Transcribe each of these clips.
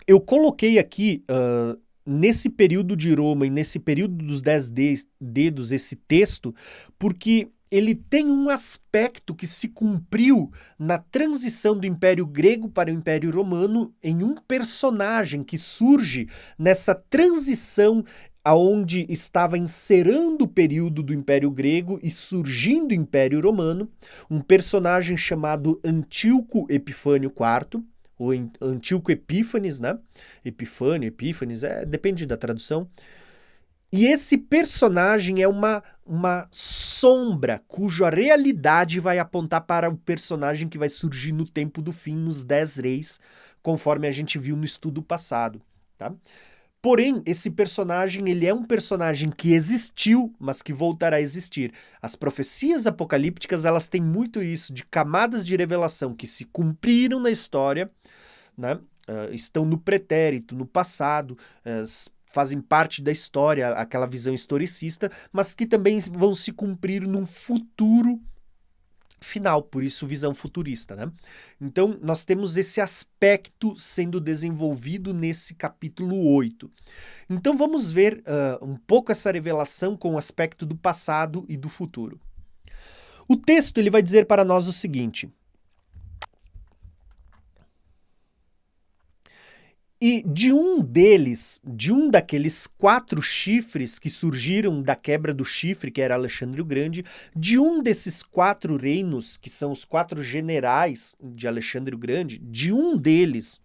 Eu coloquei aqui, nesse período de Roma e nesse período dos 10 dedos, esse texto, porque ele tem um aspecto que se cumpriu na transição do Império Grego para o Império Romano em um personagem que surge nessa transição aonde estava encerrando o período do Império Grego e surgindo o Império Romano, um personagem chamado Antíoco Epifânio IV, ou Antíoco Epífanes, né? Epifânio, Epífanes, depende da tradução. E esse personagem é uma sombra cuja realidade vai apontar para o personagem que vai surgir no tempo do fim, nos 10 reis, conforme a gente viu no estudo passado, tá? Porém, esse personagem, ele é um personagem que existiu, mas que voltará a existir. As profecias apocalípticas, elas têm muito isso, de camadas de revelação que se cumpriram na história, né? Estão no pretérito, no passado, fazem parte da história, aquela visão historicista, mas que também vão se cumprir num futuro final, por isso visão futurista, né? Então, nós temos esse aspecto sendo desenvolvido nesse capítulo 8. Então, vamos ver um pouco essa revelação com o aspecto do passado e do futuro. O texto ele vai dizer para nós o seguinte: e de um daqueles 4 chifres que surgiram da quebra do chifre, que era Alexandre o Grande, de um desses 4 reinos, que são os 4 generais de Alexandre o Grande, de um deles,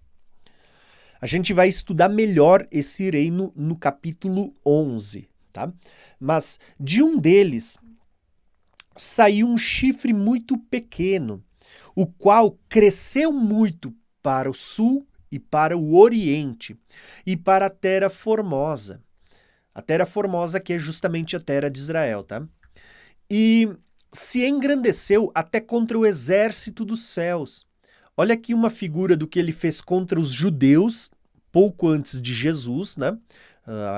a gente vai estudar melhor esse reino no capítulo 11, tá? Mas de um deles saiu um chifre muito pequeno, o qual cresceu muito para o sul e para o Oriente, e para a Terra Formosa. A Terra Formosa que é justamente a terra de Israel, tá? E se engrandeceu até contra o exército dos céus. Olha aqui uma figura do que ele fez contra os judeus, pouco antes de Jesus, né?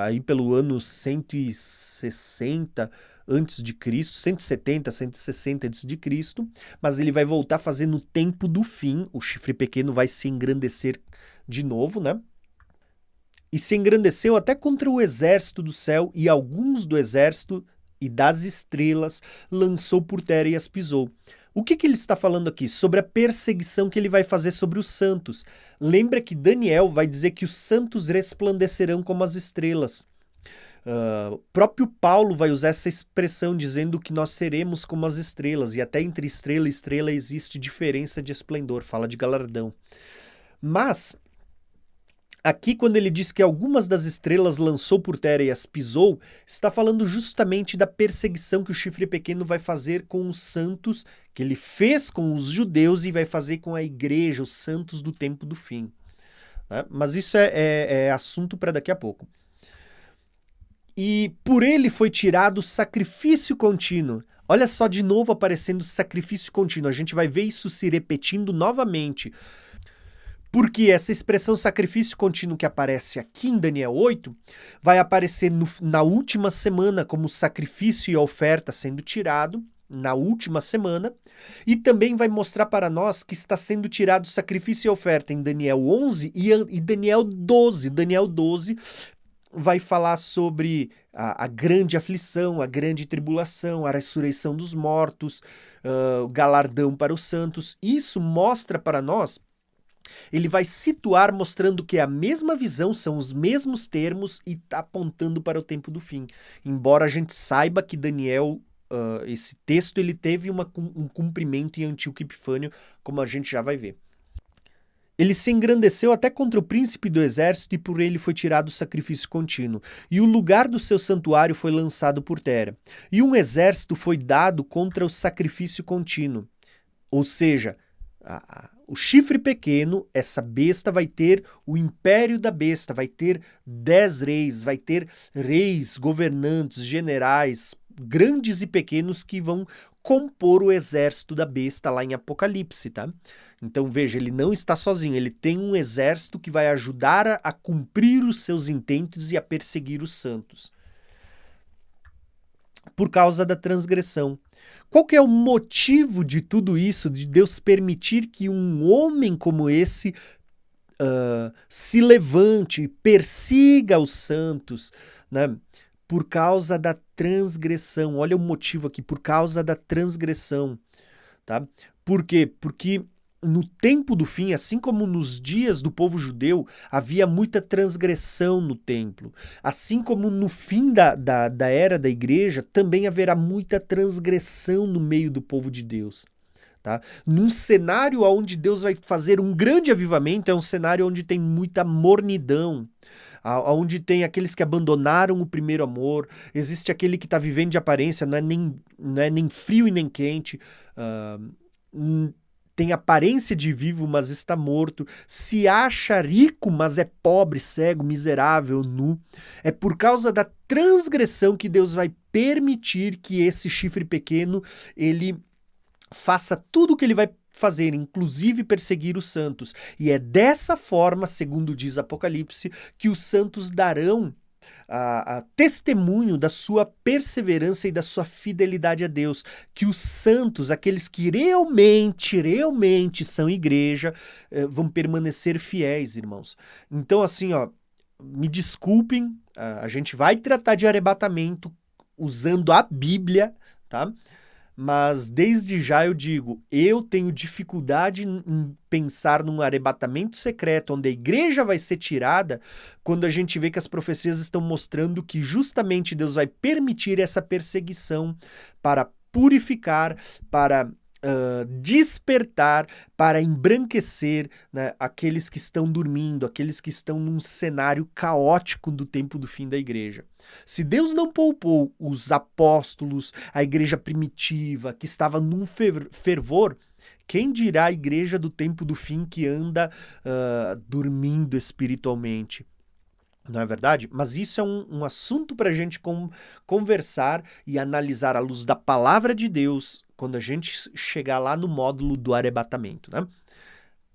Aí pelo ano 160 antes de Cristo, 170, 160 antes de Cristo, mas ele vai voltar a fazer no tempo do fim, o chifre pequeno vai se engrandecer de novo, né? E se engrandeceu até contra o exército do céu, e alguns do exército e das estrelas lançou por terra e as pisou. O que ele está falando aqui? Sobre a perseguição que ele vai fazer sobre os santos. Lembra que Daniel vai dizer que os santos resplandecerão como as estrelas. Próprio Paulo vai usar essa expressão dizendo que nós seremos como as estrelas, e até entre estrela e estrela existe diferença de esplendor, fala de galardão. Mas aqui, quando ele diz que algumas das estrelas lançou por terra e as pisou, está falando justamente da perseguição que o chifre pequeno vai fazer com os santos, que ele fez com os judeus e vai fazer com a igreja, os santos do tempo do fim. Né? Mas isso é assunto para daqui a pouco. E por ele foi tirado o sacrifício contínuo. Olha só de novo aparecendo sacrifício contínuo. A gente vai ver isso se repetindo novamente. Porque essa expressão sacrifício contínuo que aparece aqui em Daniel 8 vai aparecer na última semana como sacrifício e oferta sendo tirado, na última semana, e também vai mostrar para nós que está sendo tirado sacrifício e oferta em Daniel 11 e Daniel 12. Daniel 12 vai falar sobre a grande aflição, a grande tribulação, a ressurreição dos mortos, o galardão para os santos. Isso mostra para nós. Ele vai situar mostrando que é a mesma visão, são os mesmos termos e está apontando para o tempo do fim. Embora a gente saiba que Daniel, esse texto, ele teve um cumprimento em Antíoco Epifânio, como a gente já vai ver. Ele se engrandeceu até contra o príncipe do exército e por ele foi tirado o sacrifício contínuo. E o lugar do seu santuário foi lançado por terra. E um exército foi dado contra o sacrifício contínuo. Ou seja, o chifre pequeno, essa besta vai ter o império da besta, vai ter 10 reis, vai ter reis, governantes, generais, grandes e pequenos que vão compor o exército da besta lá em Apocalipse, tá? Então veja, ele não está sozinho, ele tem um exército que vai ajudar a cumprir os seus intentos e a perseguir os santos. Por causa da transgressão. Qual que é o motivo de tudo isso, de Deus permitir que um homem como esse se levante, persiga os santos, né? Por causa da transgressão. Olha o motivo aqui, por causa da transgressão, tá? Por quê? Porque no tempo do fim, assim como nos dias do povo judeu, havia muita transgressão no templo. Assim como no fim da era da igreja, também haverá muita transgressão no meio do povo de Deus. Tá? Num cenário onde Deus vai fazer um grande avivamento, é um cenário onde tem muita mornidão, onde tem aqueles que abandonaram o primeiro amor, existe aquele que está vivendo de aparência, não é nem frio e nem quente, tem aparência de vivo, mas está morto, se acha rico, mas é pobre, cego, miserável, nu. É por causa da transgressão que Deus vai permitir que esse chifre pequeno, ele faça tudo o que ele vai fazer, inclusive perseguir os santos. E é dessa forma, segundo diz Apocalipse, que os santos darão a testemunho da sua perseverança e da sua fidelidade a Deus. Que os santos, aqueles que realmente são igreja, vão permanecer fiéis, irmãos. Então, assim, ó, me desculpem, a gente vai tratar de arrebatamento usando a Bíblia, tá? Mas desde já eu digo, eu tenho dificuldade em pensar num arrebatamento secreto, onde a igreja vai ser tirada, quando a gente vê que as profecias estão mostrando que justamente Deus vai permitir essa perseguição para purificar, para despertar, para embranquecer, né, aqueles que estão dormindo, aqueles que estão num cenário caótico do tempo do fim da igreja. Se Deus não poupou os apóstolos, a igreja primitiva, que estava num fervor, quem dirá a igreja do tempo do fim que anda dormindo espiritualmente? Não é verdade? Mas isso é um assunto para a gente conversar e analisar à luz da palavra de Deus quando a gente chegar lá no módulo do arrebatamento, né?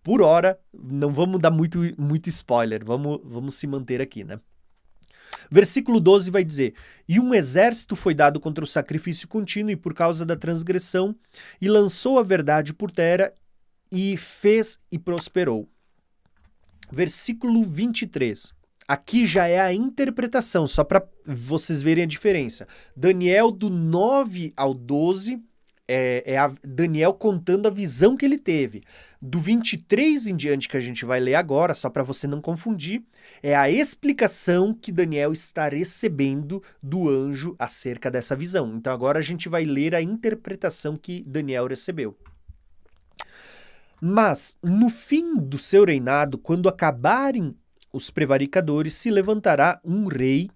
Por hora, não vamos dar muito spoiler, vamos se manter aqui, né? Versículo 12 vai dizer: E um exército foi dado contra o sacrifício contínuo e por causa da transgressão, e lançou a verdade por terra, e fez e prosperou. Versículo 23. Aqui já é a interpretação, só para vocês verem a diferença. Daniel, do 9 ao 12, Daniel contando a visão que ele teve. Do 23 em diante, que a gente vai ler agora, só para você não confundir, é a explicação que Daniel está recebendo do anjo acerca dessa visão. Então agora a gente vai ler a interpretação que Daniel recebeu. Mas, no fim do seu reinado, quando acabarem os prevaricadores, se levantará um rei,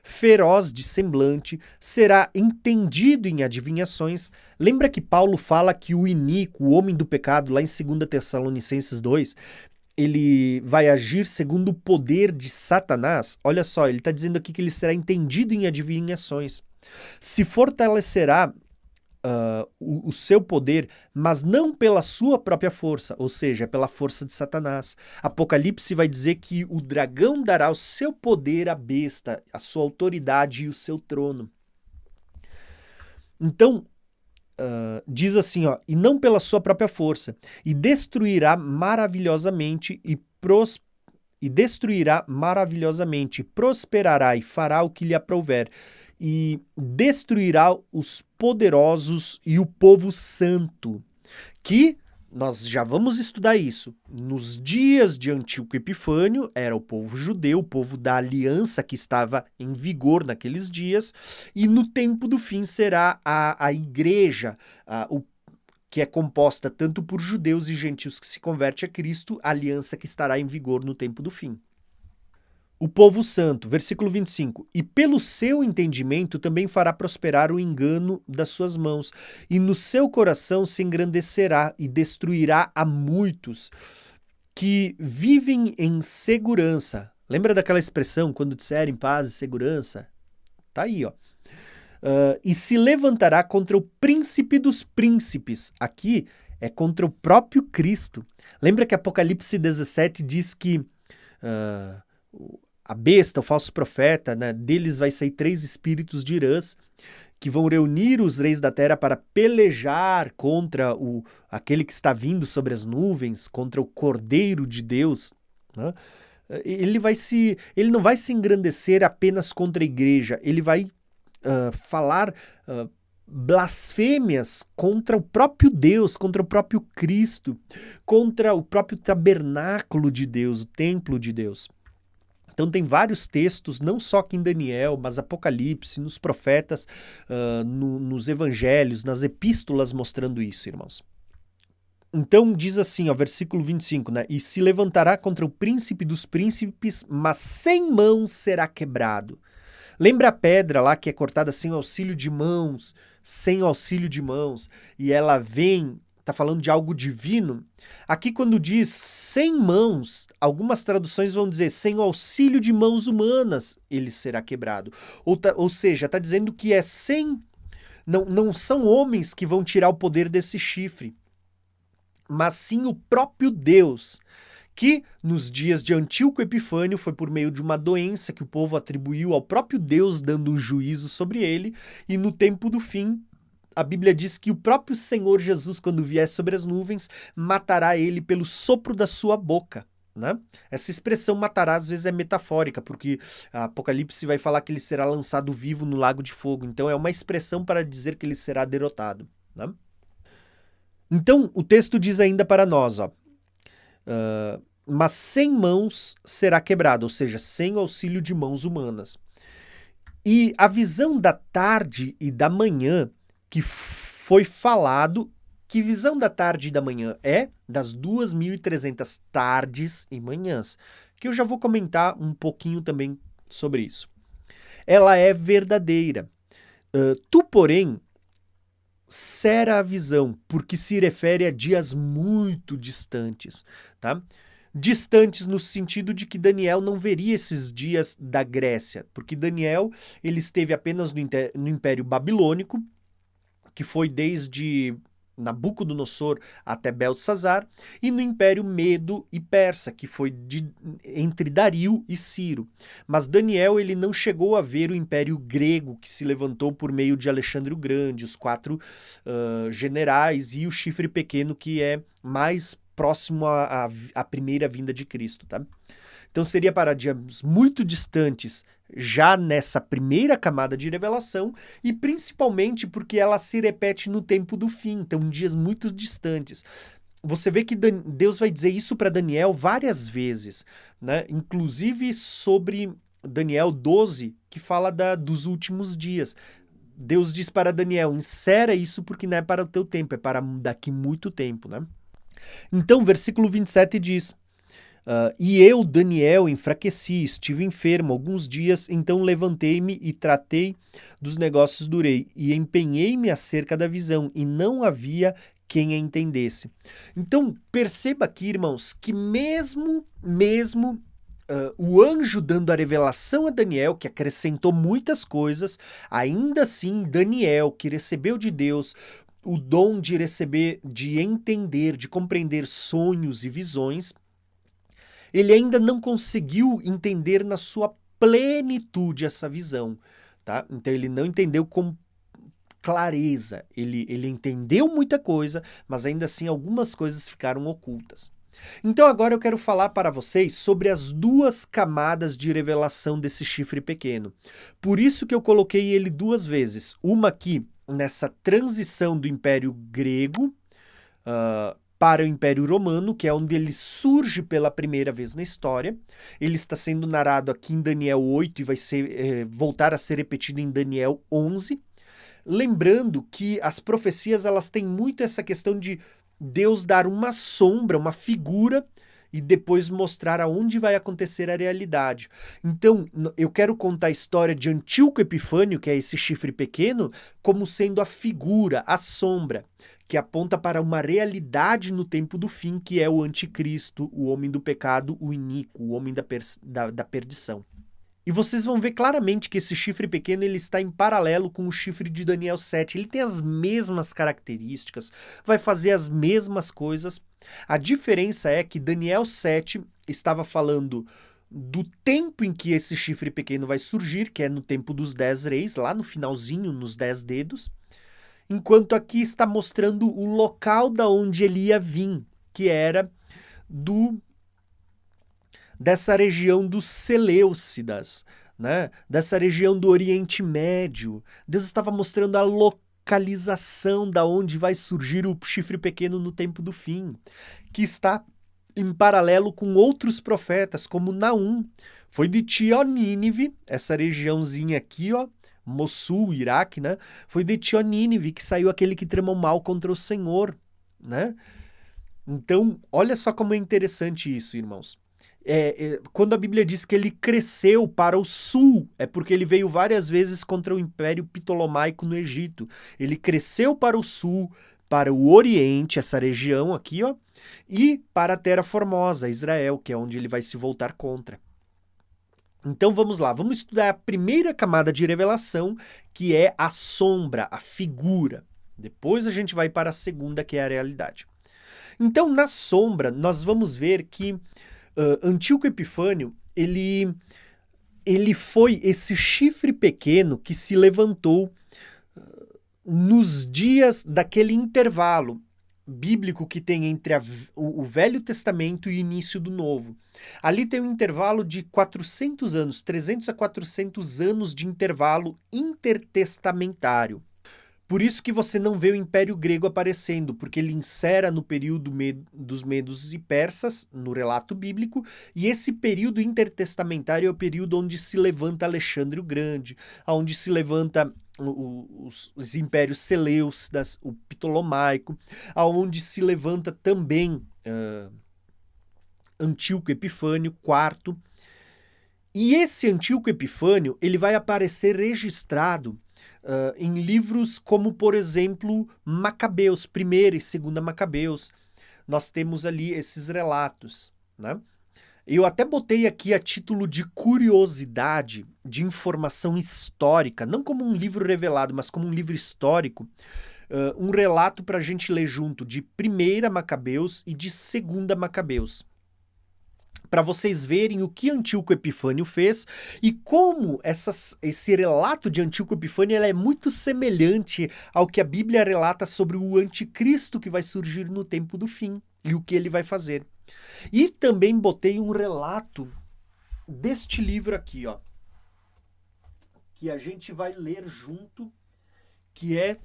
feroz de semblante, será entendido em adivinhações. Lembra que Paulo fala que o iníquo, o homem do pecado, lá em 2 Tessalonicenses 2, ele vai agir segundo o poder de Satanás? Olha só, ele está dizendo aqui que ele será entendido em adivinhações. Se fortalecerá o seu poder, mas não pela sua própria força, ou seja, pela força de Satanás. Apocalipse vai dizer que o dragão dará o seu poder à besta, a sua autoridade e o seu trono. Então, diz assim, ó, e não pela sua própria força, e destruirá maravilhosamente prosperará e fará o que lhe aprouver, e destruirá os poderosos e o povo santo, que nós já vamos estudar isso. Nos dias de Antíoco Epifânio, era o povo judeu, o povo da aliança que estava em vigor naqueles dias, e no tempo do fim será a igreja, que é composta tanto por judeus e gentios que se converte a Cristo, a aliança que estará em vigor no tempo do fim. O povo santo, versículo 25, e pelo seu entendimento também fará prosperar o engano das suas mãos, e no seu coração se engrandecerá e destruirá a muitos que vivem em segurança. Lembra daquela expressão, quando disserem paz e segurança? Tá aí, ó. E se levantará contra o príncipe dos príncipes. Aqui é contra o próprio Cristo. Lembra que Apocalipse 17 diz que a besta, o falso profeta, né, deles vai sair 3 espíritos de irãs que vão reunir os reis da terra para pelejar contra aquele que está vindo sobre as nuvens, contra o Cordeiro de Deus. né? Ele não vai se engrandecer apenas contra a igreja, ele vai falar blasfêmias contra o próprio Deus, contra o próprio Cristo, contra o próprio tabernáculo de Deus, o templo de Deus. Então tem vários textos, não só aqui em Daniel, mas Apocalipse, nos profetas, nos evangelhos, nas epístolas mostrando isso, irmãos. Então diz assim, ó, versículo 25, né? E se levantará contra o príncipe dos príncipes, mas sem mãos será quebrado. Lembra a pedra lá que é cortada sem auxílio de mãos, sem auxílio de mãos, e ela vem, tá falando de algo divino? Aqui quando diz sem mãos, algumas traduções vão dizer sem auxílio de mãos humanas, ele será quebrado. Ou seja, tá dizendo que é sem... Não são homens que vão tirar o poder desse chifre, mas sim o próprio Deus, que nos dias de Antíoco Epifânio foi por meio de uma doença que o povo atribuiu ao próprio Deus, dando um juízo sobre ele, e no tempo do fim, a Bíblia diz que o próprio Senhor Jesus, quando vier sobre as nuvens, matará ele pelo sopro da sua boca, né? Essa expressão matará às vezes é metafórica, porque Apocalipse vai falar que ele será lançado vivo no lago de fogo, então é uma expressão para dizer que ele será derrotado, né? Então, o texto diz ainda para nós, ó, mas sem mãos será quebrado, ou seja, sem auxílio de mãos humanas. E a visão da tarde e da manhã que foi falado, que visão da tarde e da manhã é? Das 2.300 tardes e manhãs, que eu já vou comentar um pouquinho também sobre isso. Ela é verdadeira. Tu, porém, será a visão, porque se refere a dias muito distantes, tá? Distantes no sentido de que Daniel não veria esses dias da Grécia, porque Daniel ele esteve apenas no Império Babilônico, que foi desde Nabucodonosor até Belsazar, e no Império Medo e Persa, que foi entre Dario e Ciro. Mas Daniel ele não chegou a ver o Império Grego, que se levantou por meio de Alexandre o Grande, os 4 generais e o chifre pequeno, que é mais próximo à primeira vinda de Cristo, tá? Então seria para dias muito distantes, já nessa primeira camada de revelação, e principalmente porque ela se repete no tempo do fim, então dias muito distantes. Você vê que Deus vai dizer isso para Daniel várias vezes, né? Inclusive sobre Daniel 12, que fala dos últimos dias. Deus diz para Daniel, insera isso porque não é para o teu tempo, é para daqui muito tempo, né? Então, versículo 27 diz... e eu, Daniel, enfraqueci, estive enfermo alguns dias, então levantei-me e tratei dos negócios do rei, e empenhei-me acerca da visão, e não havia quem a entendesse. Então, perceba aqui, irmãos, que mesmo o anjo dando a revelação a Daniel, que acrescentou muitas coisas, ainda assim, Daniel, que recebeu de Deus o dom de receber, de entender, de compreender sonhos e visões, ele ainda não conseguiu entender na sua plenitude essa visão, tá? Então ele não entendeu com clareza, ele entendeu muita coisa, mas ainda assim algumas coisas ficaram ocultas. Então agora eu quero falar para vocês sobre as 2 camadas de revelação desse chifre pequeno. Por isso que eu coloquei ele 2 vezes, uma aqui nessa transição do Império Grego, para o Império Romano, que é onde ele surge pela primeira vez na história. Ele está sendo narrado aqui em Daniel 8 e vai voltar a ser repetido em Daniel 11. Lembrando que as profecias elas têm muito essa questão de Deus dar uma sombra, uma figura, e depois mostrar aonde vai acontecer a realidade. Então, eu quero contar a história de Antíoco Epifânio, que é esse chifre pequeno, como sendo a figura, a sombra, que aponta para uma realidade no tempo do fim, que é o anticristo, o homem do pecado, o iníquo, o homem da perdição. E vocês vão ver claramente que esse chifre pequeno ele está em paralelo com o chifre de Daniel 7. Ele tem as mesmas características, vai fazer as mesmas coisas. A diferença é que Daniel 7 estava falando do tempo em que esse chifre pequeno vai surgir, que é no tempo dos 10 reis, lá no finalzinho, nos 10 dedos. Enquanto aqui está mostrando o local da onde ele ia vir, que era dessa região dos Seleucidas, né? Dessa região do Oriente Médio. Deus estava mostrando a localização da onde vai surgir o chifre pequeno no tempo do fim, que está em paralelo com outros profetas, como Naum. Foi de Nínive, essa regiãozinha aqui, ó, Mossul, Iraque, né? Foi de Nínive que saiu aquele que tramou mal contra o Senhor, né? Então, olha só como é interessante isso, irmãos. Quando a Bíblia diz que ele cresceu para o sul, é porque ele veio várias vezes contra o Império Ptolomaico no Egito. Ele cresceu para o sul, para o Oriente, essa região aqui, ó, e para a Terra Formosa, Israel, que é onde ele vai se voltar contra. Então vamos lá, vamos estudar a primeira camada de revelação, que é a sombra, a figura. Depois a gente vai para a segunda, que é a realidade. Então, na sombra, nós vamos ver que Antíoco Epifânio, ele foi esse chifre pequeno que se levantou nos dias daquele intervalo bíblico que tem entre o Velho Testamento e o início do Novo. Ali tem um intervalo de 400 anos, 300 a 400 anos de intervalo intertestamentário. Por isso que você não vê o Império Grego aparecendo, porque ele insera no período dos Medos e Persas, no relato bíblico, e esse período intertestamentário é o período onde se levanta Alexandre o Grande, onde se levanta os impérios Seleucidas, o Ptolomaico, aonde se levanta também Antíoco Epifânio IV. E esse Antíoco Epifânio, ele vai aparecer registrado em livros como, por exemplo, Macabeus, 1ª e 2ª Macabeus. Nós temos ali esses relatos, né? Eu até botei aqui a título de curiosidade, de informação histórica, não como um livro revelado, mas como um livro histórico, um relato para a gente ler junto de 1ª Macabeus e de 2ª Macabeus, para vocês verem o que Antíoco Epifânio fez e como esse relato de Antíoco Epifânio é muito semelhante ao que a Bíblia relata sobre o anticristo que vai surgir no tempo do fim e o que ele vai fazer. E também botei um relato deste livro aqui, ó, que a gente vai ler junto, que é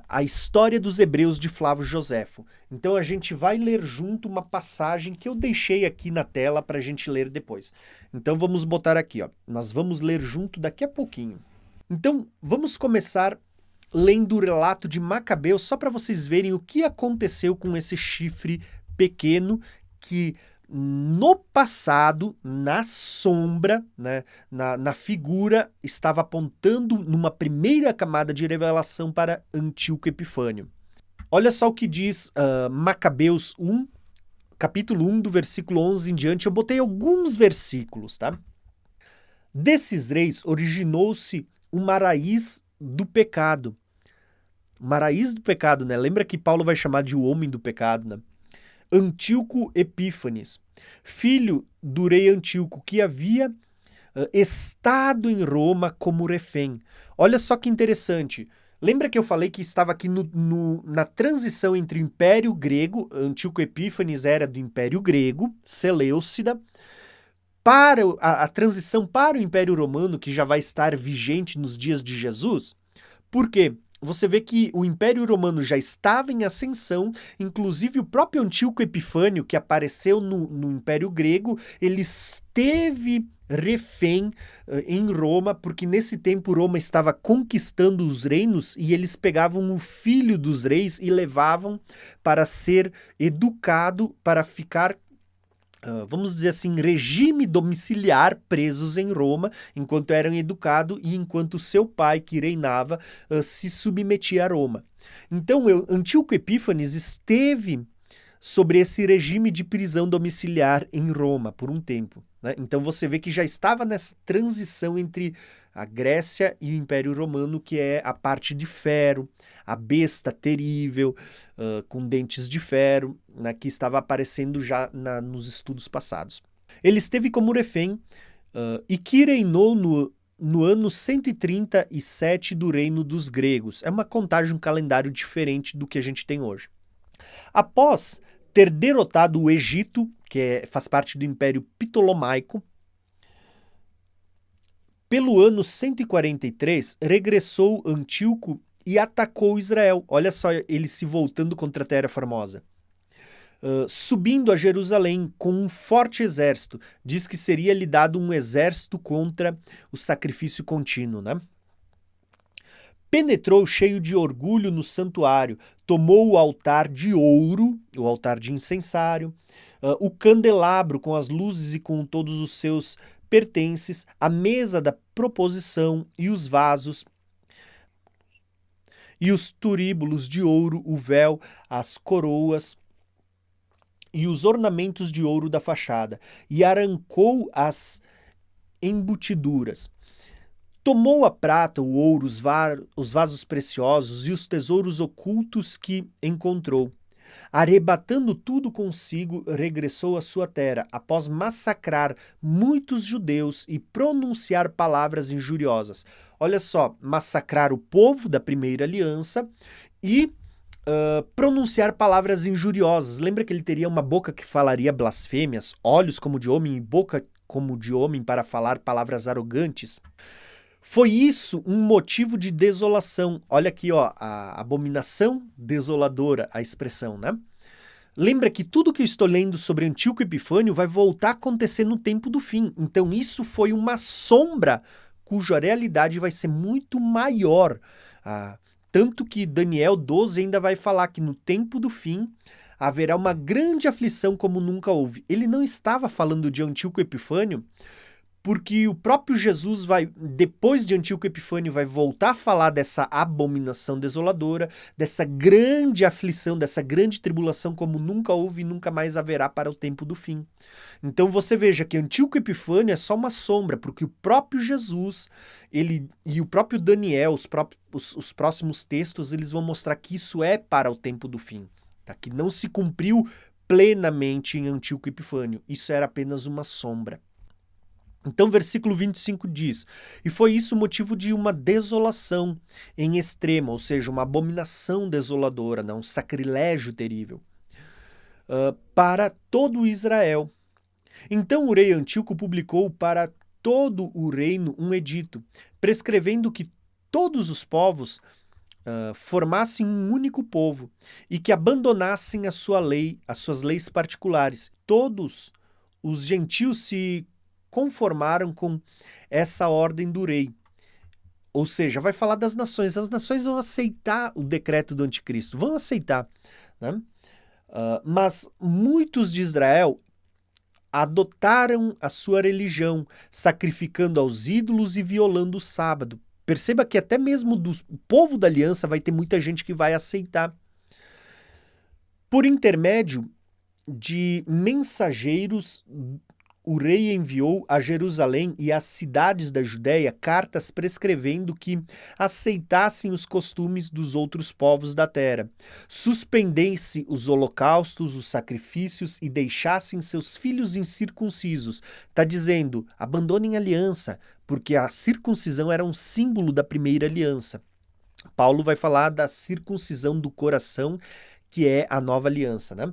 a História dos Hebreus de Flávio Joséfo. Então a gente vai ler junto uma passagem que eu deixei aqui na tela para a gente ler depois. Então vamos botar aqui, ó. Nós vamos ler junto daqui a pouquinho. Então vamos começar lendo o relato de Macabeus, só para vocês verem o que aconteceu com esse chifre pequeno que no passado, na sombra, né, na figura, estava apontando numa primeira camada de revelação para Antíoco Epifânio. Olha só o que diz Macabeus 1, capítulo 1, do versículo 11 em diante. Eu botei alguns versículos, tá? Desses reis originou-se uma raiz do pecado. Uma raiz do pecado, né? Lembra que Paulo vai chamar de o homem do pecado, né? Antíoco Epífanes, filho do rei Antíoco, que havia estado em Roma como refém. Olha só que interessante. Lembra que eu falei que estava aqui na transição entre o Império Grego, Antíoco Epífanes era do Império Grego, Seleucida, para a transição para o Império Romano, que já vai estar vigente nos dias de Jesus? Por quê? Você vê que o Império Romano já estava em ascensão, inclusive o próprio Antíoco Epifânio, que apareceu no Império Grego, ele esteve refém em Roma, porque nesse tempo Roma estava conquistando os reinos e eles pegavam o filho dos reis e levavam para ser educado, para ficar, vamos dizer assim, regime domiciliar, presos em Roma, enquanto eram educados e enquanto seu pai, que reinava, se submetia a Roma. Então, Antíoco Epífanes esteve sobre esse regime de prisão domiciliar em Roma por um tempo, né? Então você vê que já estava nessa transição entre a Grécia e o Império Romano, que é a parte de ferro, a besta terrível, com dentes de ferro, né, que estava aparecendo já nos estudos passados. Ele esteve como refém e que reinou no ano 137 do reino dos gregos. É uma contagem, um calendário diferente do que a gente tem hoje. Após ter derrotado o Egito, faz parte do Império Ptolomaico. Pelo ano 143, regressou Antíoco e atacou Israel. Olha só ele se voltando contra a Terra Formosa. Subindo a Jerusalém com um forte exército. Diz que seria lhe dado um exército contra o sacrifício contínuo, né? Penetrou cheio de orgulho no santuário, tomou o altar de ouro, o altar de incensário, o candelabro com as luzes e com todos os seus pertences, a mesa da proposição e os vasos, e os turíbulos de ouro, o véu, as coroas e os ornamentos de ouro da fachada, e arrancou as embutiduras. Tomou a prata, o ouro, os vasos preciosos e os tesouros ocultos que encontrou. Arrebatando tudo consigo, regressou à sua terra, após massacrar muitos judeus e pronunciar palavras injuriosas. Olha só, massacrar o povo da primeira aliança e pronunciar palavras injuriosas. Lembra que ele teria uma boca que falaria blasfêmias, olhos como de homem e boca como de homem para falar palavras arrogantes? Foi isso um motivo de desolação. Olha aqui, ó, a abominação desoladora, a expressão, né? Lembra que tudo que eu estou lendo sobre Antíoco Epifânio vai voltar a acontecer no tempo do fim. Então isso foi uma sombra cuja realidade vai ser muito maior. Tanto que Daniel 12 ainda vai falar que no tempo do fim haverá uma grande aflição como nunca houve. Ele não estava falando de Antíoco Epifânio, porque o próprio Jesus vai, depois de Antíoco Epifânio, vai voltar a falar dessa abominação desoladora, dessa grande aflição, dessa grande tribulação como nunca houve e nunca mais haverá para o tempo do fim. Então você veja que Antíoco Epifânio é só uma sombra, porque o próprio Jesus e o próprio Daniel, os próximos textos, eles vão mostrar que isso é para o tempo do fim, tá? Que não se cumpriu plenamente em Antíoco Epifânio, isso era apenas uma sombra. Então, versículo 25 diz: e foi isso motivo de uma desolação em extremo, ou seja, uma abominação desoladora, né? Um sacrilégio terrível, para todo Israel. Então o rei Antíoco publicou para todo o reino um edito, prescrevendo que todos os povos formassem um único povo e que abandonassem a sua lei, as suas leis particulares. Todos os gentios se conformaram com essa ordem do rei. Ou seja, vai falar das nações. As nações vão aceitar o decreto do anticristo, vão aceitar, né? Mas muitos de Israel adotaram a sua religião, sacrificando aos ídolos e violando o sábado. Perceba que até mesmo do povo da aliança vai ter muita gente que vai aceitar. Por intermédio de mensageiros, o rei enviou a Jerusalém e às cidades da Judéia cartas prescrevendo que aceitassem os costumes dos outros povos da terra, suspendessem os holocaustos, os sacrifícios e deixassem seus filhos incircuncisos. Está dizendo, abandonem a aliança, porque a circuncisão era um símbolo da primeira aliança. Paulo vai falar da circuncisão do coração, que é a nova aliança, né?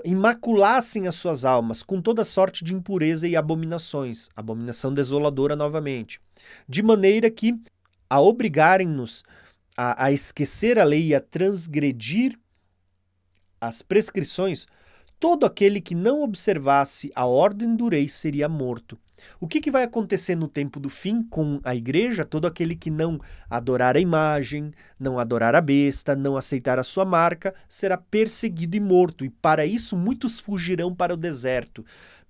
Imaculassem as suas almas com toda sorte de impureza e abominações, abominação desoladora novamente, de maneira que, a obrigarem-nos a esquecer a lei e a transgredir as prescrições, todo aquele que não observasse a ordem do rei seria morto. O que vai acontecer no tempo do fim com a igreja? Todo aquele que não adorar a imagem, não adorar a besta, não aceitar a sua marca, será perseguido e morto. E para isso muitos fugirão para o deserto,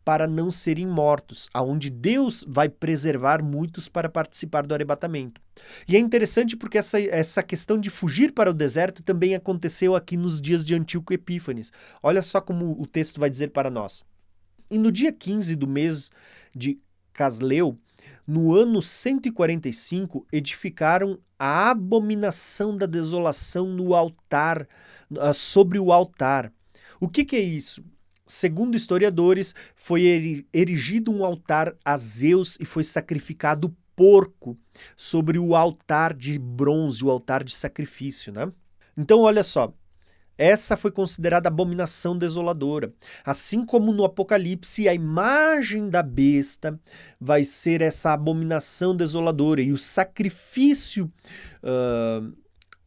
para não serem mortos, aonde Deus vai preservar muitos para participar do arrebatamento. E é interessante porque essa questão de fugir para o deserto também aconteceu aqui nos dias de Antíoco Epífanes. Olha só como o texto vai dizer para nós. E no dia 15 do mês de Casleu, no ano 145, edificaram a abominação da desolação no altar, sobre o altar. O que é isso? Segundo historiadores, foi erigido um altar a Zeus e foi sacrificado porco sobre o altar de bronze, o altar de sacrifício, né? Então, olha só, Essa foi considerada abominação desoladora. Assim como no Apocalipse, a imagem da besta vai ser essa abominação desoladora. E o sacrifício,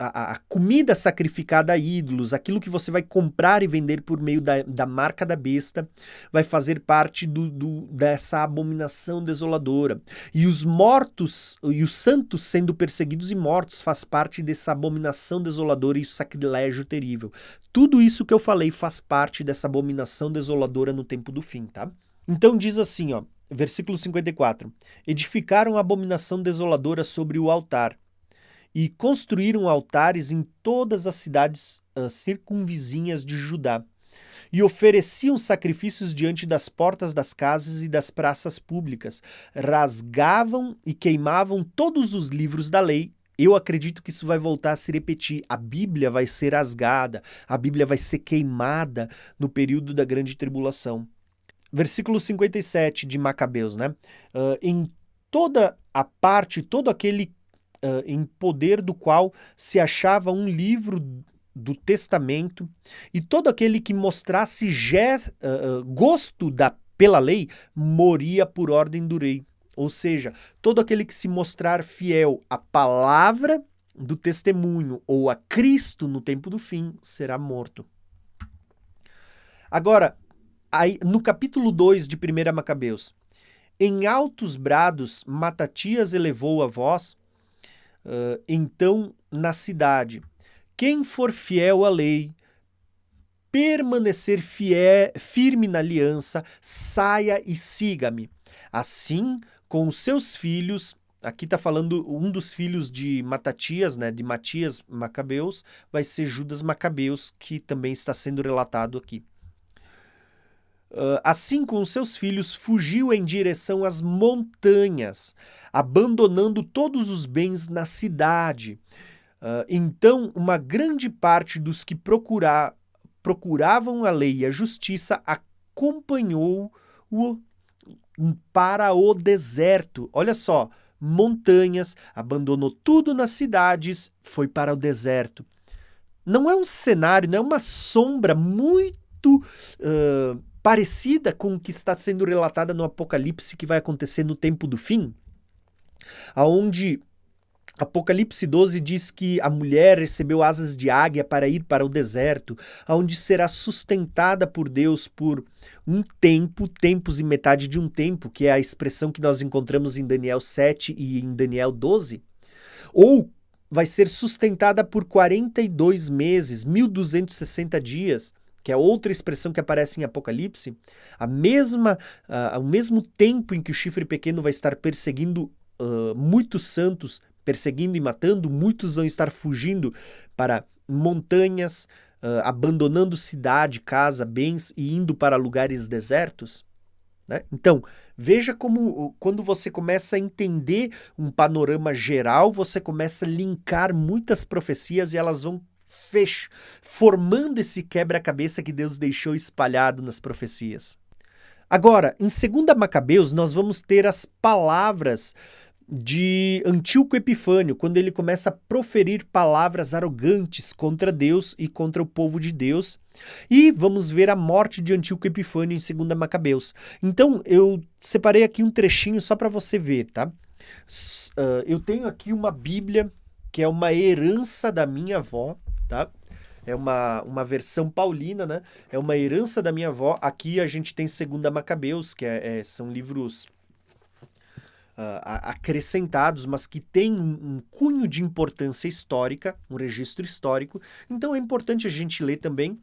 a comida sacrificada a ídolos, aquilo que você vai comprar e vender por meio da marca da besta, vai fazer parte dessa abominação desoladora. E os mortos, e os santos sendo perseguidos e mortos, faz parte dessa abominação desoladora e sacrilégio terrível. Tudo isso que eu falei faz parte dessa abominação desoladora no tempo do fim, tá? Então diz assim, ó, versículo 54. Edificaram a abominação desoladora sobre o altar, e construíram altares em todas as cidades circunvizinhas de Judá, e ofereciam sacrifícios diante das portas das casas e das praças públicas, rasgavam e queimavam todos os livros da lei. Eu acredito que isso vai voltar a se repetir. A Bíblia vai ser rasgada, a Bíblia vai ser queimada no período da grande tribulação. Versículo 57 de Macabeus, né? Em toda a parte, todo aquele em poder do qual se achava um livro do testamento, e todo aquele que mostrasse gosto pela lei moria por ordem do rei. Ou seja, todo aquele que se mostrar fiel à palavra do testemunho ou a Cristo no tempo do fim será morto. Agora, aí, no capítulo 2 de 1 Macabeus, em altos brados Matatias elevou a voz, então na cidade: quem for fiel à lei, permanecer firme na aliança, saia e siga-me. Assim, com os seus filhos, aqui está falando um dos filhos de Matatias, né, de Matias Macabeus, vai ser Judas Macabeus, que também está sendo relatado aqui. Assim, com os seus filhos, fugiu em direção às montanhas, abandonando todos os bens na cidade. Então, uma grande parte dos que procuravam a lei e a justiça acompanhou-o para o deserto. Olha só, montanhas, abandonou tudo nas cidades, foi para o deserto. Não é um cenário, não é uma sombra muito parecida com o que está sendo relatada no Apocalipse, que vai acontecer no tempo do fim? Onde Apocalipse 12 diz que a mulher recebeu asas de águia para ir para o deserto, onde será sustentada por Deus por um tempo, tempos e metade de um tempo, que é a expressão que nós encontramos em Daniel 7 e em Daniel 12. Ou vai ser sustentada por 42 meses, 1260 dias, que é outra expressão que aparece em Apocalipse, ao mesmo tempo em que o chifre pequeno vai estar perseguindo muitos santos, perseguindo e matando, muitos vão estar fugindo para montanhas, abandonando cidade, casa, bens e indo para lugares desertos, né? Então, veja como quando você começa a entender um panorama geral, você começa a linkar muitas profecias e elas vão formando esse quebra-cabeça que Deus deixou espalhado nas profecias. Agora, em 2 Macabeus, nós vamos ter as palavras de Antíoco Epifânio, quando ele começa a proferir palavras arrogantes contra Deus e contra o povo de Deus. E vamos ver a morte de Antíoco Epifânio em 2 Macabeus. Então, eu separei aqui um trechinho só para você ver, tá? Eu tenho aqui uma Bíblia, que é uma herança da minha avó, tá? É uma versão paulina, né? É uma herança da minha avó. Aqui a gente tem 2 Macabeus, que são livros acrescentados, mas que tem um cunho de importância histórica, um registro histórico. Então é importante a gente ler também.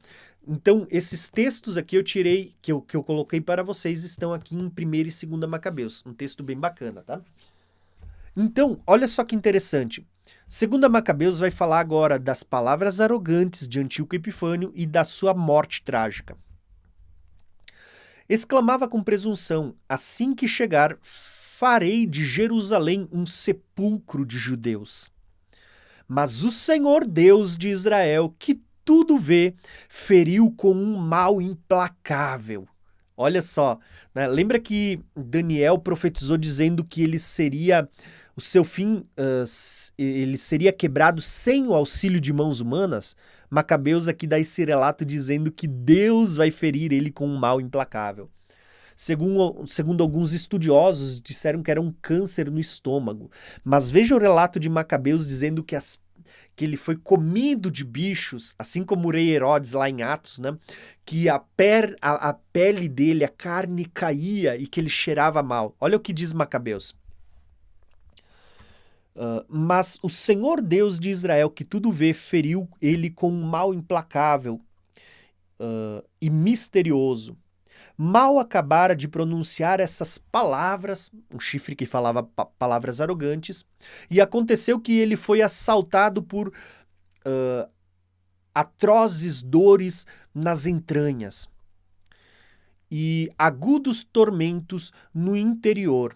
Então esses textos aqui eu tirei, que eu coloquei para vocês, estão aqui em 1 e 2 Macabeus. Um texto bem bacana, tá? Então, olha só que interessante. 2 Macabeus vai falar agora das palavras arrogantes de Antíoco Epifânio e da sua morte trágica. Exclamava com presunção: assim que chegar, farei de Jerusalém um sepulcro de judeus. Mas o Senhor Deus de Israel, que tudo vê, feriu com um mal implacável. Olha só, né? Lembra que Daniel profetizou dizendo que o seu fim ele seria quebrado sem o auxílio de mãos humanas? Macabeus aqui dá esse relato dizendo que Deus vai ferir ele com um mal implacável. Segundo alguns estudiosos, disseram que era um câncer no estômago. Mas veja o relato de Macabeus dizendo que ele foi comido de bichos, assim como o rei Herodes lá em Atos, né? Que a pele dele, a carne caía e que ele cheirava mal. Olha o que diz Macabeus. Mas o Senhor Deus de Israel, que tudo vê, feriu ele com um mal implacável e misterioso. Mal acabara de pronunciar essas palavras, um chifre que falava palavras arrogantes, e aconteceu que ele foi assaltado por atrozes dores nas entranhas e agudos tormentos no interior.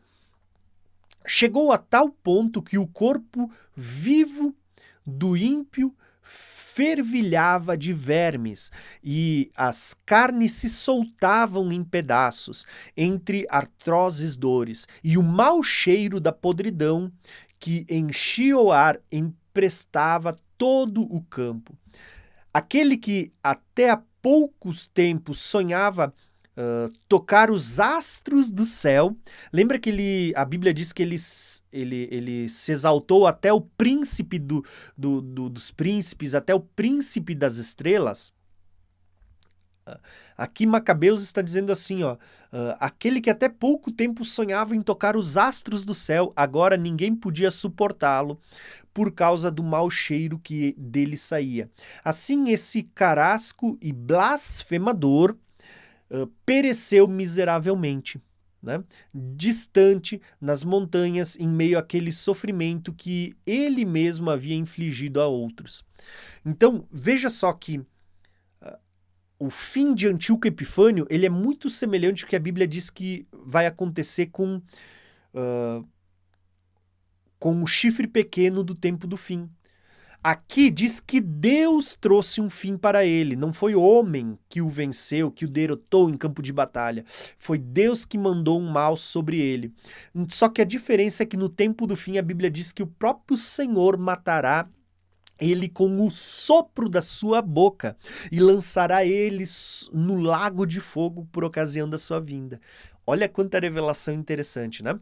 Chegou a tal ponto que o corpo vivo do ímpio fervilhava de vermes e as carnes se soltavam em pedaços entre atrozes dores, e o mau cheiro da podridão que enchia o ar emprestava todo o campo. Aquele que até há poucos tempos sonhava tocar os astros do céu. Lembra que a Bíblia diz que ele se exaltou até o príncipe dos príncipes, até o príncipe das estrelas? Aqui Macabeus está dizendo assim, aquele que até pouco tempo sonhava em tocar os astros do céu, agora ninguém podia suportá-lo por causa do mau cheiro que dele saía. Assim, esse carrasco e blasfemador pereceu miseravelmente, né? Distante nas montanhas, em meio àquele sofrimento que ele mesmo havia infligido a outros. Então, veja só que o fim de Antíoco Epifânio ele é muito semelhante ao que a Bíblia diz que vai acontecer com o chifre pequeno do tempo do fim. Aqui diz que Deus trouxe um fim para ele, não foi o homem que o venceu, que o derrotou em campo de batalha. Foi Deus que mandou um mal sobre ele. Só que a diferença é que no tempo do fim a Bíblia diz que o próprio Senhor matará ele com o sopro da sua boca e lançará ele no lago de fogo por ocasião da sua vinda. Olha quanta revelação interessante, né?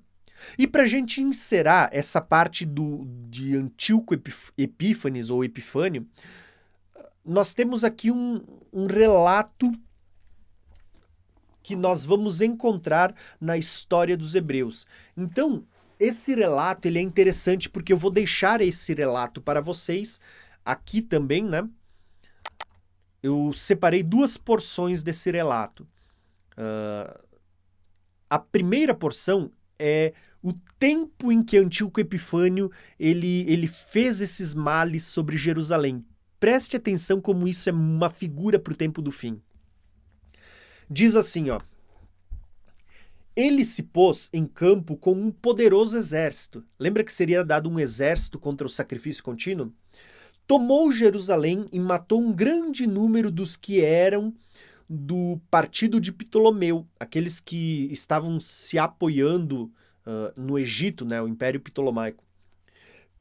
E para a gente encerrar essa parte de Antíoco Epífanes ou Epifânio, nós temos aqui um relato que nós vamos encontrar na história dos hebreus. Então, esse relato ele é interessante porque eu vou deixar esse relato para vocês aqui também, né? Eu separei duas porções desse relato. A primeira porção é o tempo em que Antíoco Epifânio ele fez esses males sobre Jerusalém. Preste atenção como isso é uma figura para o tempo do fim. Diz assim, ele se pôs em campo com um poderoso exército. Lembra que seria dado um exército contra o sacrifício contínuo? Tomou Jerusalém e matou um grande número dos que eram do partido de Ptolomeu, aqueles que estavam se apoiando no Egito, né, o Império Ptolomaico.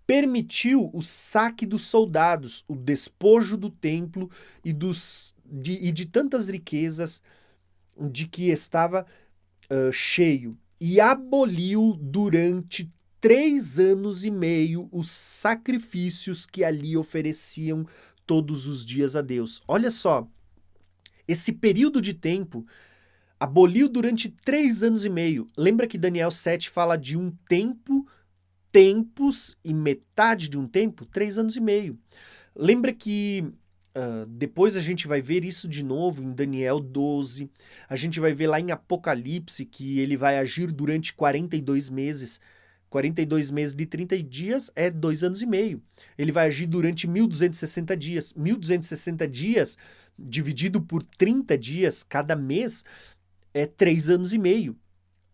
Permitiu o saque dos soldados, o despojo do templo e de tantas riquezas de que estava cheio, e aboliu durante 3 anos e meio os sacrifícios que ali ofereciam todos os dias a Deus. Olha só, esse período de tempo aboliu durante 3 anos e meio. Lembra que Daniel 7 fala de um tempo, tempos e metade de um tempo? 3 anos e meio. Lembra que depois a gente vai ver isso de novo em Daniel 12. A gente vai ver lá em Apocalipse que ele vai agir durante 42 meses. 42 meses de 30 dias é 2 anos e meio. Ele vai agir durante 1260 dias. 1260 dias dividido por 30 dias cada mês é 3 anos e meio.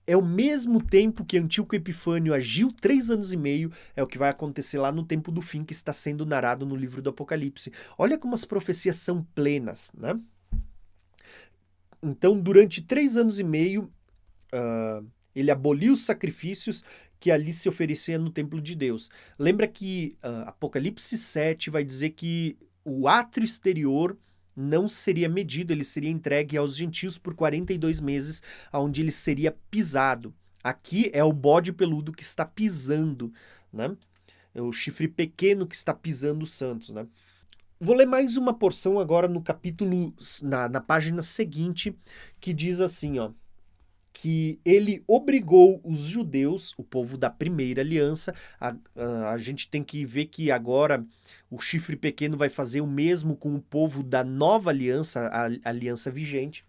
É o mesmo tempo que Antíoco Epifânio agiu, 3 anos e meio, é o que vai acontecer lá no tempo do fim que está sendo narrado no livro do Apocalipse. Olha como as profecias são plenas, né? Então, durante 3 anos e meio, ele aboliu os sacrifícios que ali se ofereciam no templo de Deus. Lembra que Apocalipse 7 vai dizer que o átrio exterior não seria medido, ele seria entregue aos gentios por 42 meses, onde ele seria pisado. Aqui é o bode peludo que está pisando, né? É o chifre pequeno que está pisando os santos, né? Vou ler mais uma porção agora no capítulo, na página seguinte, que diz assim, ó, que ele obrigou os judeus, o povo da primeira aliança, a gente tem que ver que agora o chifre pequeno vai fazer o mesmo com o povo da nova aliança, a aliança vigente.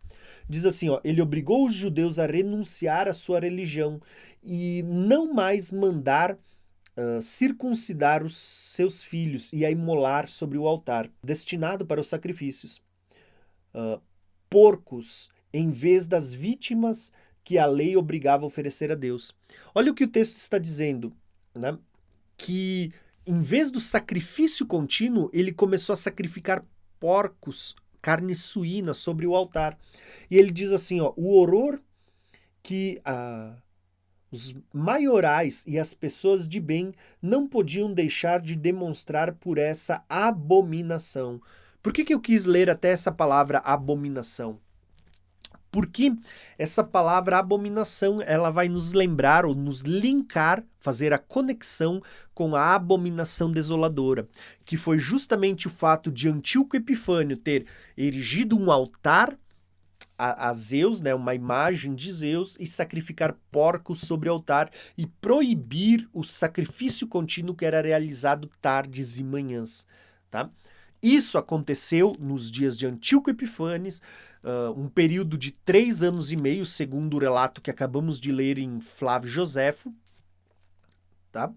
Diz assim, ó, ele obrigou os judeus a renunciar à sua religião e não mais mandar circuncidar os seus filhos e a imolar sobre o altar, destinado para os sacrifícios. Porcos, em vez das vítimas que a lei obrigava a oferecer a Deus. Olha o que o texto está dizendo, né? Que em vez do sacrifício contínuo, ele começou a sacrificar porcos, carne suína sobre o altar. E ele diz assim, ó, o horror que os maiorais e as pessoas de bem não podiam deixar de demonstrar por essa abominação. Por que eu quis ler até essa palavra abominação? Porque essa palavra abominação, ela vai nos lembrar ou nos linkar, fazer a conexão com a abominação desoladora, que foi justamente o fato de Antíoco Epifânio ter erigido um altar a Zeus, né, uma imagem de Zeus, e sacrificar porcos sobre o altar e proibir o sacrifício contínuo que era realizado tardes e manhãs, tá? Isso aconteceu nos dias de Antíoco Epífanes, um período de 3 anos e meio, segundo o relato que acabamos de ler em Flávio Joséfo, tá?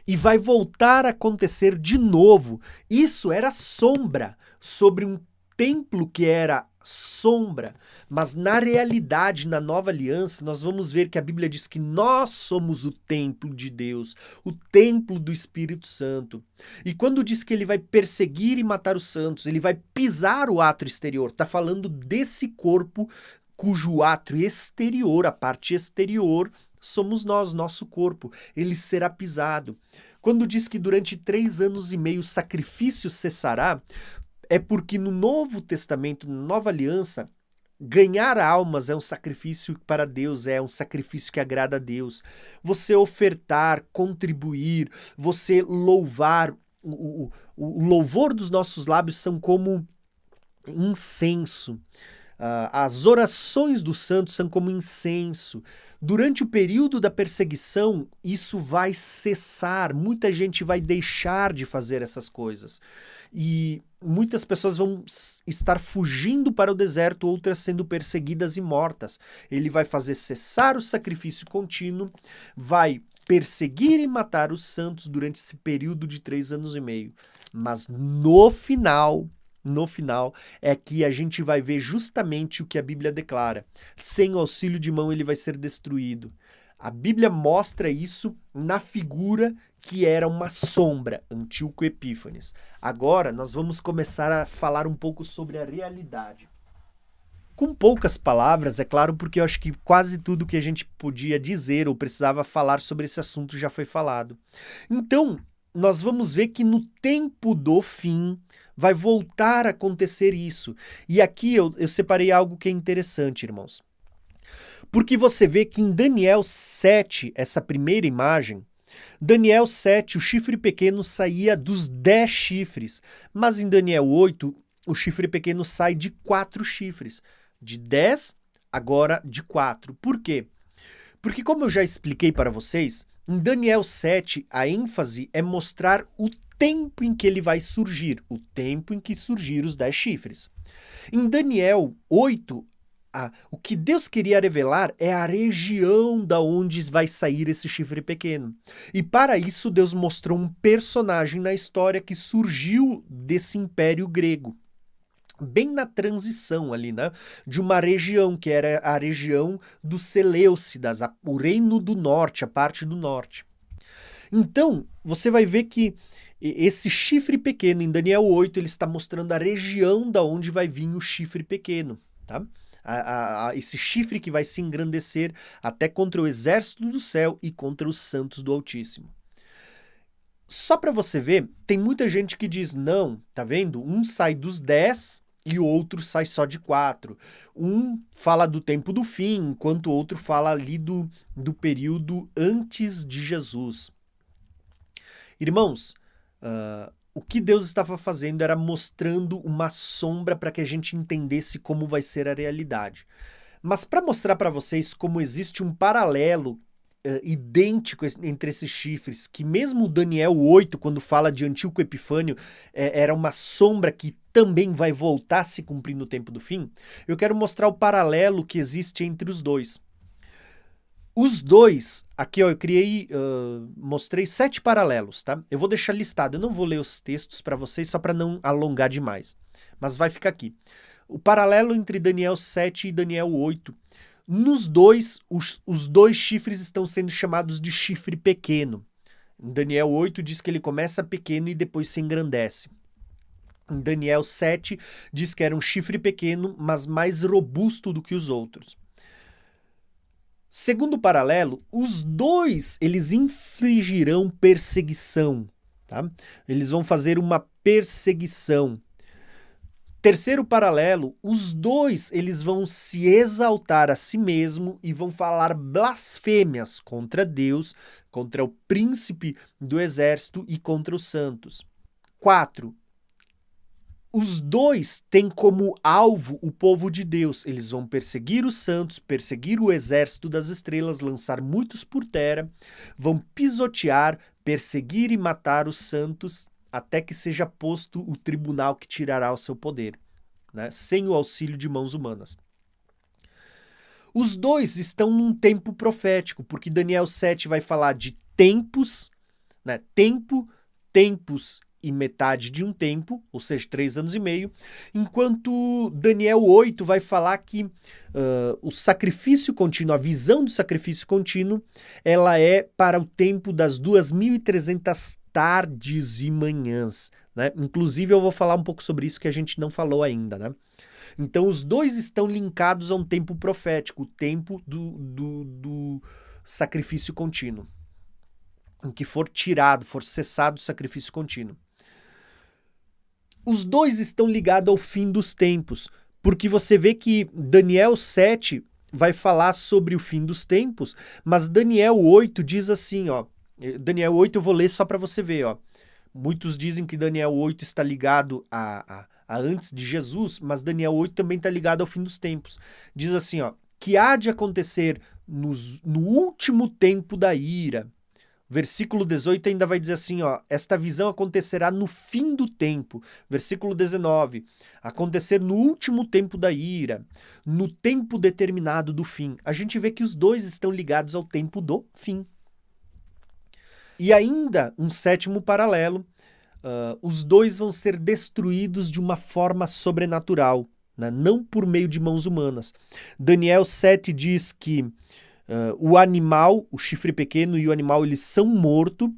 E vai voltar a acontecer de novo. Isso era sombra sobre um templo que era sombra, mas na realidade, na nova aliança, nós vamos ver que a Bíblia diz que nós somos o templo de Deus, o templo do Espírito Santo. E quando diz que ele vai perseguir e matar os santos, ele vai pisar o átrio exterior, está falando desse corpo cujo átrio exterior, a parte exterior, somos nós, nosso corpo, ele será pisado. Quando diz que durante 3 anos e meio o sacrifício cessará, é porque no Novo Testamento, na Nova Aliança, ganhar almas é um sacrifício para Deus, é um sacrifício que agrada a Deus. Você ofertar, contribuir, você louvar, o louvor dos nossos lábios são como incenso. As orações dos santos são como incenso. Durante o período da perseguição, isso vai cessar. Muita gente vai deixar de fazer essas coisas. E muitas pessoas vão estar fugindo para o deserto, outras sendo perseguidas e mortas. Ele vai fazer cessar o sacrifício contínuo, vai perseguir e matar os santos durante esse período de 3 anos e meio. Mas no final é que a gente vai ver justamente o que a Bíblia declara. Sem o auxílio de mão ele vai ser destruído. A Bíblia mostra isso na figura que era uma sombra, Antíoco Epífanes. Agora nós vamos começar a falar um pouco sobre a realidade. Com poucas palavras, é claro, porque eu acho que quase tudo que a gente podia dizer ou precisava falar sobre esse assunto já foi falado. Então, nós vamos ver que no tempo do fim vai voltar a acontecer isso. E aqui eu separei algo que é interessante, irmãos. Porque você vê que em Daniel 7, essa primeira imagem, Daniel 7, o chifre pequeno saía dos 10 chifres, mas em Daniel 8, o chifre pequeno sai de 4 chifres. De 10, agora de 4. Por quê? Porque como eu já expliquei para vocês, em Daniel 7, a ênfase é mostrar o tempo em que ele vai surgir, o tempo em que surgir os 10 chifres. Em Daniel 8, o que Deus queria revelar é a região da onde vai sair esse chifre pequeno. E para isso Deus mostrou um personagem na história que surgiu desse império grego. Bem na transição ali, né? De uma região que era a região dos Seleucidas, o reino do norte, a parte do norte. Então, você vai ver que esse chifre pequeno, em Daniel 8, ele está mostrando a região da onde vai vir o chifre pequeno, tá? Esse chifre que vai se engrandecer até contra o exército do céu e contra os santos do Altíssimo. Só para você ver, tem muita gente que diz, não, tá vendo? Um sai dos 10 e o outro sai só de 4. Um fala do tempo do fim, enquanto o outro fala ali do período antes de Jesus. Irmãos, o que Deus estava fazendo era mostrando uma sombra para que a gente entendesse como vai ser a realidade. Mas para mostrar para vocês como existe um paralelo idêntico entre esses chifres, que mesmo Daniel 8, quando fala de Antíoco Epifânio, era uma sombra que também vai voltar a se cumprir no tempo do fim, eu quero mostrar o paralelo que existe entre os dois. Os dois, aqui ó, eu mostrei 7 paralelos, tá? Eu vou deixar listado, eu não vou ler os textos para vocês só para não alongar demais, mas vai ficar aqui. O paralelo entre Daniel 7 e Daniel 8, nos dois, os dois chifres estão sendo chamados de chifre pequeno. Em Daniel 8 diz que ele começa pequeno e depois se engrandece. Em Daniel 7 diz que era um chifre pequeno, mas mais robusto do que os outros. Segundo paralelo, os dois eles infligirão perseguição, tá? Eles vão fazer uma perseguição. Terceiro paralelo, os dois eles vão se exaltar a si mesmo e vão falar blasfêmias contra Deus, contra o príncipe do exército e contra os santos. 4. Os dois têm como alvo o povo de Deus. Eles vão perseguir os santos, perseguir o exército das estrelas, lançar muitos por terra, vão pisotear, perseguir e matar os santos, até que seja posto o tribunal que tirará o seu poder, né? Sem o auxílio de mãos humanas. Os dois estão num tempo profético, porque Daniel 7 vai falar de tempos, né? Tempos e metade de um tempo, ou seja, 3 anos e meio, enquanto Daniel 8 vai falar que o sacrifício contínuo, a visão do sacrifício contínuo, ela é para o tempo das 2.300 tardes e manhãs, né? Inclusive eu vou falar um pouco sobre isso que a gente não falou ainda, né? Então os dois estão linkados a um tempo profético, o tempo do sacrifício contínuo, em que for cessado o sacrifício contínuo. Os dois estão ligados ao fim dos tempos, porque você vê que Daniel 7 vai falar sobre o fim dos tempos, mas Daniel 8 diz assim, ó, Daniel 8 eu vou ler só para você ver, ó. Muitos dizem que Daniel 8 está ligado a antes de Jesus, mas Daniel 8 também está ligado ao fim dos tempos. Diz assim, ó, que há de acontecer no último tempo da ira. Versículo 18 ainda vai dizer assim, ó, esta visão acontecerá no fim do tempo. Versículo 19, acontecer no último tempo da ira, no tempo determinado do fim. A gente vê que os dois estão ligados ao tempo do fim. E ainda um sétimo paralelo, os dois vão ser destruídos de uma forma sobrenatural, né? Não por meio de mãos humanas. Daniel 7 diz que o animal, o chifre pequeno e o animal, eles são mortos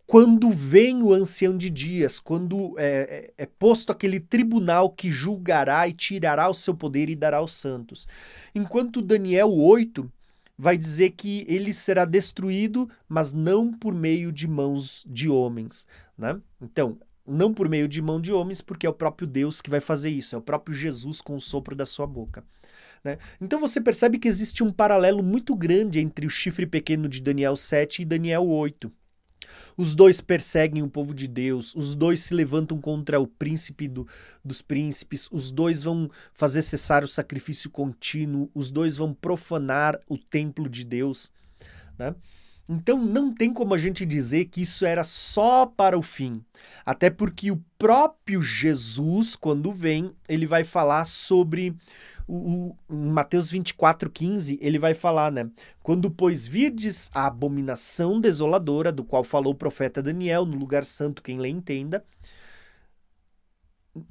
quando vem o ancião de dias, quando é posto aquele tribunal que julgará e tirará o seu poder e dará aos santos. Enquanto Daniel 8 vai dizer que ele será destruído, mas não por meio de mãos de homens, né? Então, não por meio de mão de homens, porque é o próprio Deus que vai fazer isso, é o próprio Jesus com o sopro da sua boca. Né? Então você percebe que existe um paralelo muito grande entre o chifre pequeno de Daniel 7 e Daniel 8. Os dois perseguem o povo de Deus, os dois se levantam contra o príncipe dos príncipes, os dois vão fazer cessar o sacrifício contínuo, os dois vão profanar o templo de Deus, né? Então não tem como a gente dizer que isso era só para o fim, até porque o próprio Jesus, quando vem, ele vai falar sobre... em Mateus 24:15, ele vai falar, né? Quando, pois, virdes a abominação desoladora, do qual falou o profeta Daniel, no lugar santo, quem lê entenda,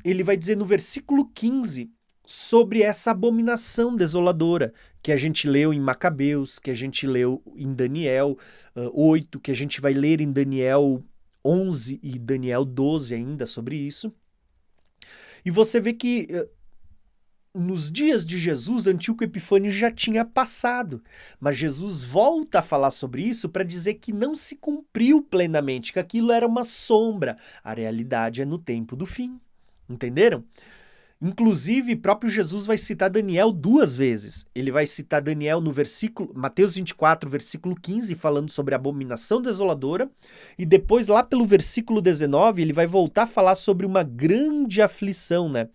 ele vai dizer no versículo 15 sobre essa abominação desoladora, que a gente leu em Macabeus, que a gente leu em Daniel 8, que a gente vai ler em Daniel 11 e Daniel 12 ainda sobre isso. E você vê que nos dias de Jesus, Antíoco Epifânio já tinha passado, mas Jesus volta a falar sobre isso para dizer que não se cumpriu plenamente, que aquilo era uma sombra. A realidade é no tempo do fim. Entenderam? Inclusive, próprio Jesus vai citar Daniel 2 vezes. Ele vai citar Daniel no versículo, Mateus 24, versículo 15, falando sobre a abominação desoladora, e depois lá pelo versículo 19, ele vai voltar a falar sobre uma grande aflição, né?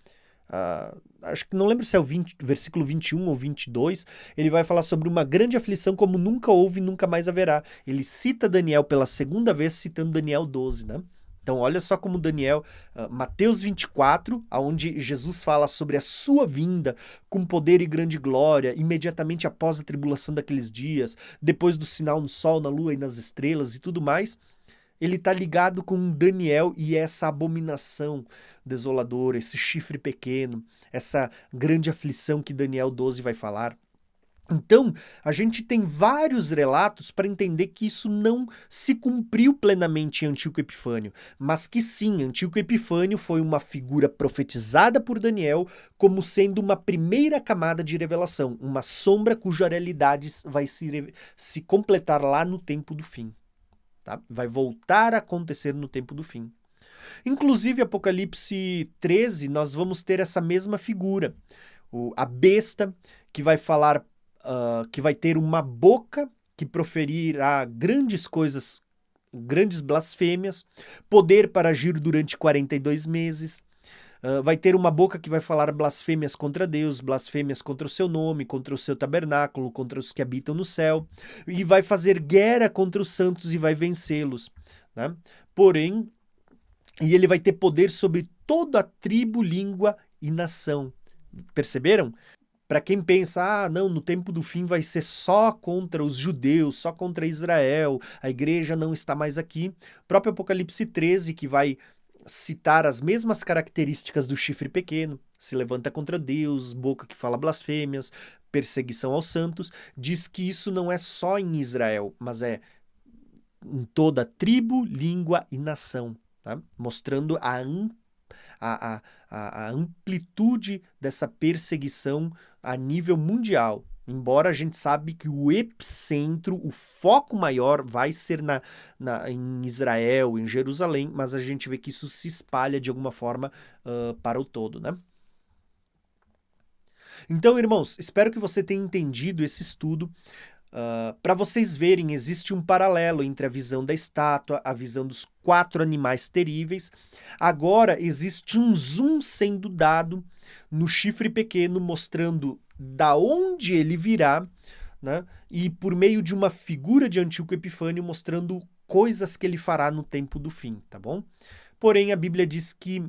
Acho que não lembro se é o versículo 21 ou 22, ele vai falar sobre uma grande aflição como nunca houve e nunca mais haverá. Ele cita Daniel pela segunda vez, citando Daniel 12, né? Então, olha só como Daniel, Mateus 24, onde Jesus fala sobre a sua vinda com poder e grande glória, imediatamente após a tribulação daqueles dias, depois do sinal no sol, na lua e nas estrelas e tudo mais, ele está ligado com Daniel e essa abominação desoladora, esse chifre pequeno, essa grande aflição que Daniel 12 vai falar. Então, a gente tem vários relatos para entender que isso não se cumpriu plenamente em Antíoco Epifânio, mas que sim, Antíoco Epifânio foi uma figura profetizada por Daniel como sendo uma primeira camada de revelação, uma sombra cuja realidade vai se completar lá no tempo do fim. Tá? Vai voltar a acontecer no tempo do fim. Inclusive, Apocalipse 13, nós vamos ter essa mesma figura. A besta que vai falar, que vai ter uma boca que proferirá grandes coisas, grandes blasfêmias, poder para agir durante 42 meses, vai ter uma boca que vai falar blasfêmias contra Deus, blasfêmias contra o seu nome, contra o seu tabernáculo, contra os que habitam no céu, e vai fazer guerra contra os santos e vai vencê-los, né? Porém, e ele vai ter poder sobre toda a tribo, língua e nação. Perceberam? Para quem pensa, não, no tempo do fim vai ser só contra os judeus, só contra Israel, a igreja não está mais aqui. O próprio Apocalipse 13, que vai citar as mesmas características do chifre pequeno, se levanta contra Deus, boca que fala blasfêmias, perseguição aos santos, diz que isso não é só em Israel, mas é em toda tribo, língua e nação, tá? Mostrando a amplitude dessa perseguição a nível mundial. Embora a gente sabe que o epicentro, o foco maior vai ser em Israel, em Jerusalém, mas a gente vê que isso se espalha de alguma forma para o todo, né? Então, irmãos, espero que você tenha entendido esse estudo. Para vocês verem, existe um paralelo entre a visão da estátua, a visão dos 4 animais teríveis. Agora existe um zoom sendo dado no chifre pequeno, mostrando da onde ele virá, né? E por meio de uma figura de Antíoco Epifânio mostrando coisas que ele fará no tempo do fim, tá bom? Porém, a Bíblia diz que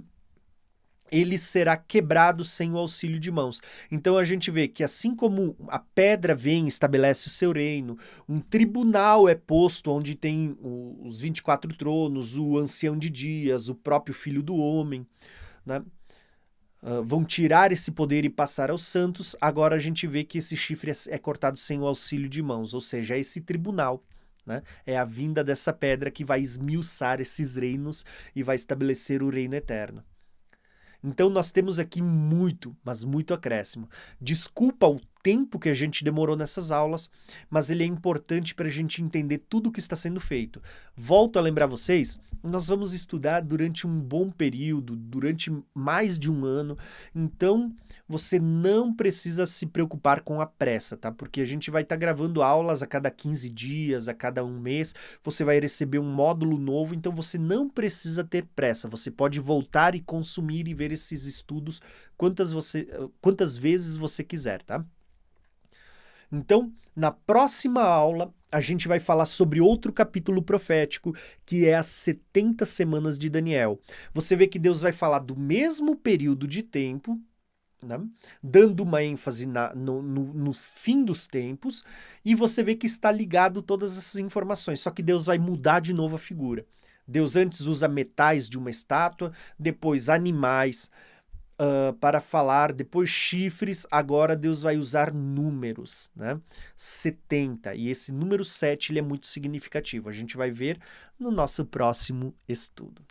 ele será quebrado sem o auxílio de mãos. Então a gente vê que assim como a pedra vem e estabelece o seu reino, um tribunal é posto onde tem os 24 tronos, o ancião de dias, o próprio filho do homem, né? Vão tirar esse poder e passar aos santos. Agora a gente vê que esse chifre é cortado sem o auxílio de mãos, ou seja, é esse tribunal, né? É a vinda dessa pedra que vai esmiuçar esses reinos e vai estabelecer o reino eterno. Então nós temos aqui muito, mas muito acréscimo. Desculpa o tempo que a gente demorou nessas aulas, mas ele é importante para a gente entender tudo o que está sendo feito. Volto a lembrar vocês, nós vamos estudar durante um bom período, durante mais de um ano, então você não precisa se preocupar com a pressa, tá? Porque a gente vai estar gravando aulas a cada 15 dias, a cada um mês, você vai receber um módulo novo, então você não precisa ter pressa, você pode voltar e consumir e ver esses estudos quantas vezes você quiser, tá? Então, na próxima aula, a gente vai falar sobre outro capítulo profético, que é as 70 semanas de Daniel. Você vê que Deus vai falar do mesmo período de tempo, né? Dando uma ênfase no fim dos tempos, e você vê que está ligado todas essas informações, só que Deus vai mudar de novo a figura. Deus antes usa metais de uma estátua, depois animais, para falar, depois chifres, agora Deus vai usar números, né? 70, e esse número 7 ele é muito significativo, a gente vai ver no nosso próximo estudo.